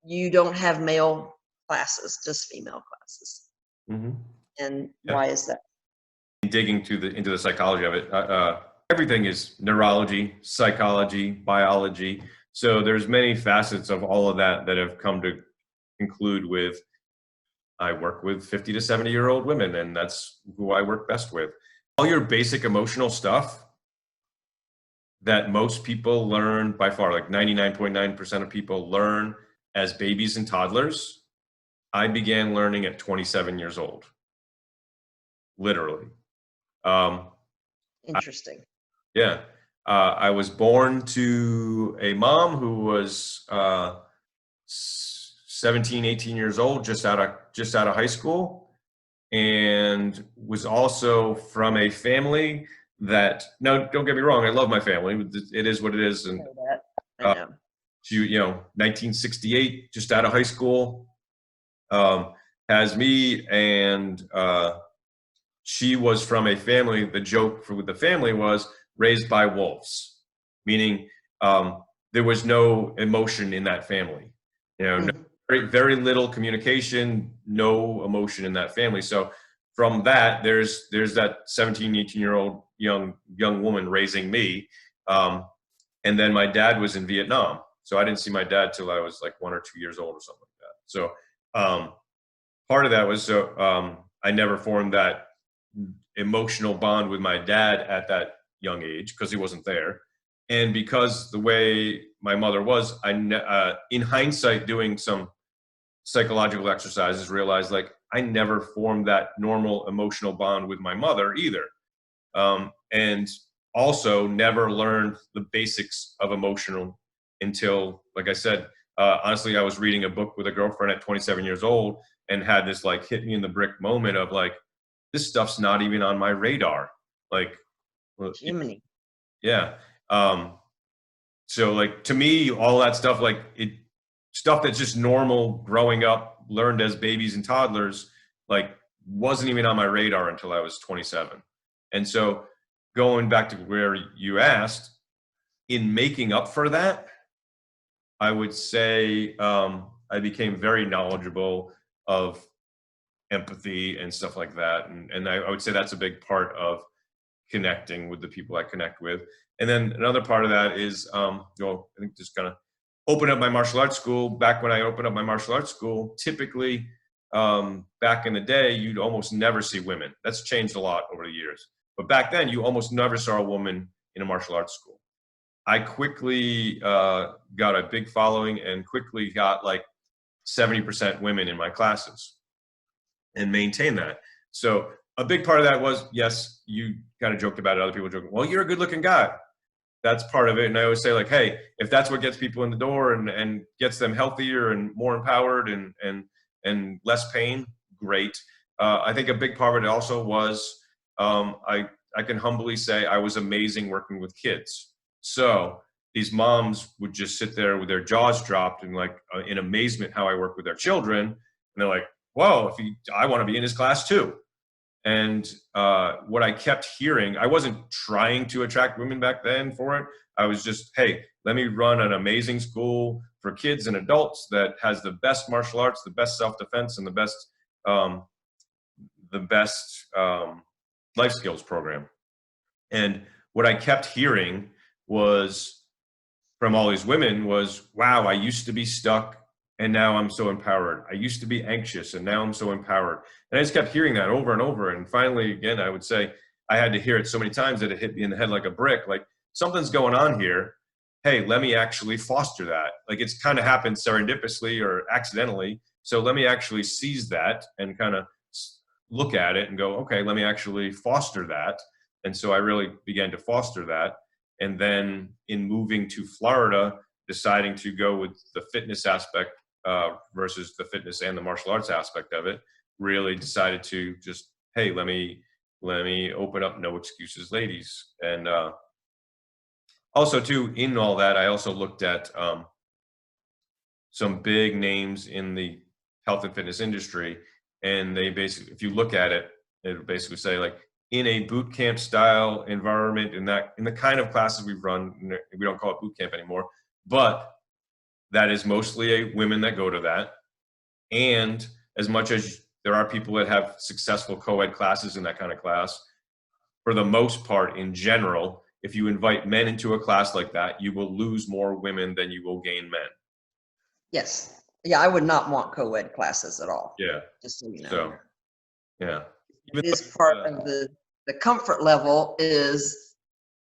you don't have male classes, just female classes. Hmm. And Yeah. why is that? Digging into the psychology of it, everything is neurology, psychology, biology. So there's many facets of all of that that have come to conclude with I work with 50 to 70-year-old women, and that's who I work best with. All your basic emotional stuff that most people learn by far, like 99.9% of people learn as babies and toddlers, I began learning at 27 years old, literally. Um, Interesting. yeah. I was born to a mom who was 17, 18 years old, just out of high school, and was also from a family that, now don't get me wrong, I love my family. It is what it is. I And know that. I uh, know. 1968, just out of high school, um, has me, and she was from a family. The joke with the family was raised by wolves, meaning there was no emotion in that family. No, Mhm. very little communication, no emotion in that family. So from that, there's that 17, 18-year-old young woman raising me. And then my dad was in Vietnam. So I didn't see my dad till I was like 1 or 2 years old or something like that. So part of that was I never formed that emotional bond with my dad at that young age because he wasn't there. And because the way my mother was, in hindsight, doing some psychological exercises, realized like I never formed that normal emotional bond with my mother either. And also never learned the basics of emotional until, like I said, honestly, I was reading a book with a girlfriend at 27 years old and had this like hit me in the brick moment of like, this stuff's not even on my radar. Like, well, Jiminy. yeah. Um, so like to me, all that stuff, like stuff that's just normal growing up, learned as babies and toddlers, like wasn't even on my radar until I was 27. And so going back to where you asked, in making up for that, I would say I became very knowledgeable of empathy and stuff like that. And I would say that's a big part of connecting with the people I connect with. And then another part of that is, I think just kind of open up my martial arts school. Back when I opened up my martial arts school, typically back in the day, you'd almost never see women. That's changed a lot over the years. But back then, you almost never saw a woman in a martial arts school. I quickly got a big following and quickly got like 70% women in my classes and maintain that. So a big part of that was, yes, you kind of joked about it. Other people joking, well, you're a good looking guy. That's part of it. And I always say like, hey, if that's what gets people in the door and gets them healthier and more empowered and less pain, great. I think a big part of it also was I can humbly say I was amazing working with kids. So these moms would just sit there with their jaws dropped and like in amazement how I work with their children. And they're like, whoa, I want to be in his class too. And what I kept hearing, I wasn't trying to attract women back then for it. I was just, hey, let me run an amazing school for kids and adults that has the best martial arts, the best self-defense, and um, the best life skills program. And what I kept hearing was from all these women was, wow, I used to be stuck and now I'm so empowered. I used to be anxious and now I'm so empowered. And I just kept hearing that over and over. And finally, again, I would say I had to hear it so many times that it hit me in the head like a brick, like something's going on here. Hey, let me actually foster that. Like it's kind of happened serendipitously or accidentally. So let me actually seize that and kind of look at it and go, okay, let me actually foster that. And so I really began to foster that. And then in moving to Florida, deciding to go with the fitness aspect versus the fitness and the martial arts aspect of it, really decided to just, hey, let me open up No Excuses Ladies. And also too, in all that, I also looked at some big names in the health and fitness industry, and they basically, if you look at it, it basically say like in a boot camp style environment, in the kind of classes we've run, we don't call it boot camp anymore, but that is mostly women that go to that. And as much as there are people that have successful co-ed classes in that kind of class, for the most part, in general, if you invite men into a class like that, you will lose more women than you will gain men. Yes. Yeah, I would not want co-ed classes at all. Yeah. Just so you know. So, yeah. It is part of the comfort level is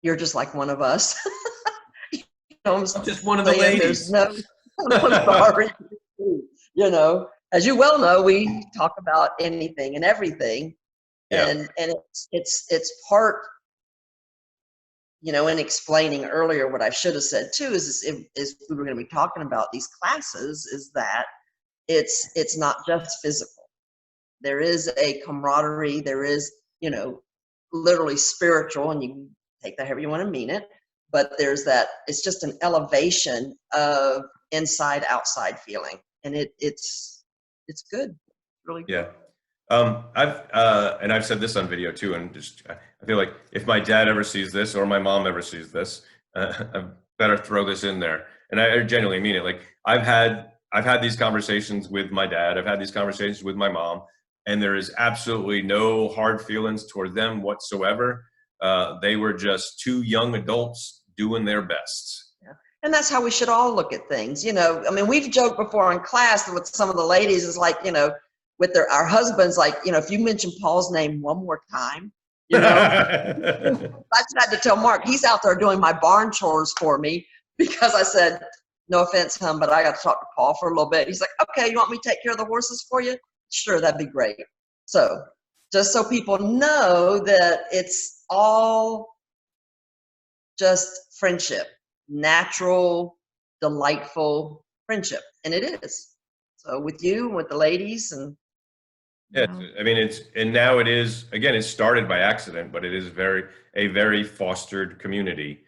you're just like one of us. You know what I'm Just one of the saying? ladies. There's no, I'm sorry. You know, as you well know, we talk about anything and everything. Yeah. And it's part, you know, in explaining earlier what I should have said too is we were going to be talking about these classes is that it's not just physical. There is a camaraderie. There is, you know, literally spiritual, and you can take that however you want to mean it. But there's that. It's just an elevation of inside outside feeling, and it's good, really good. Yeah. I've said this on video too, and just I feel like if my dad ever sees this or my mom ever sees this, I better throw this in there. And I genuinely mean it. Like I've had these conversations with my dad. I've had these conversations with my mom, and there is absolutely no hard feelings toward them whatsoever. They were just two young adults doing their best. And that's how we should all look at things. You know, I mean, we've joked before in class with some of the ladies is like, you know, with our husbands, like, you know, if you mention Paul's name one more time, you know, I just had to tell Mark, he's out there doing my barn chores for me because I said, no offense, hon, but I got to talk to Paul for a little bit. He's like, okay, you want me to take care of the horses for you? Sure, that'd be great. So just so people know that it's all just friendship, natural, delightful friendship. And it is. So with you, with the ladies and yeah, I mean, now it is, again, it started by accident, but it is a very fostered community.